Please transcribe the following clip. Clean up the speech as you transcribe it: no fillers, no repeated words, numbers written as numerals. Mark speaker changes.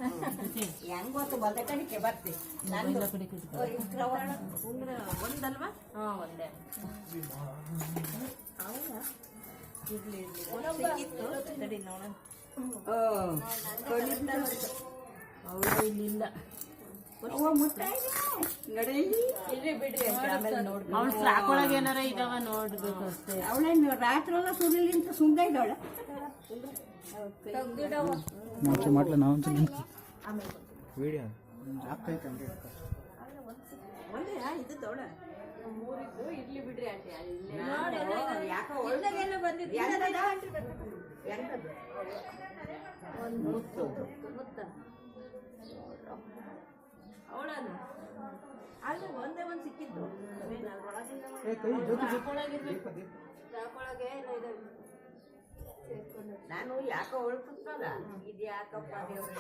Speaker 1: ಹೆಂಗ್ ಗೊತ್ತು ಬಂದ ಕಡೆಗೆ ಬರ್ತಿ ಒಂದಲ್ವಾ? ಹಾಂ ಒಂದೇ. ಇರ್ಲಿ ಸರಿ ನೋಡೋಣ. ಅವಳು ಇಲ್ಲಿಲ್ಲ. ಅವಳು ಸಾಕೊಳಗೆ ಏನಾರ ಇದಾವ ನೋಡ್ಬೇಕು ಅಷ್ಟೇ.
Speaker 2: ಅವಳೇನು ರಾತ್ರಿ ಎಲ್ಲ ಸುರಿಲಿಂತ ಸುಂದ ಇದ್ದಾಳೆ.
Speaker 3: ಮಾಡ್ಲ ನಾವು ವಿಡಿಯೋ
Speaker 1: ಇದು ದೊಡ್ಡ ಮೂರಿದ್ದು ಇರ್ಲಿ ಬಿಡ್ರಿ ಆಂಟಿ.
Speaker 2: ಯಾಕೋ ಒಳ್ಳೆಗೇನೋ ಬಂದಿದ್ದು
Speaker 1: ಒಂದು ಮುತ್ತು ಮುತ್ತ ಅವಳನ್ನು ಅಲ್ಲಿ ಒಂದೇ ಒಂದು ಸಿಕ್ಕಿದ್ದು ರಾಕೊಳಗೆ
Speaker 2: ನಾನು ಯಾಕೋ ಹೊಳ್ತಲ್ಲ ಇದು ಯಾಕಪ್ಪ ದೇವ್ರೆ.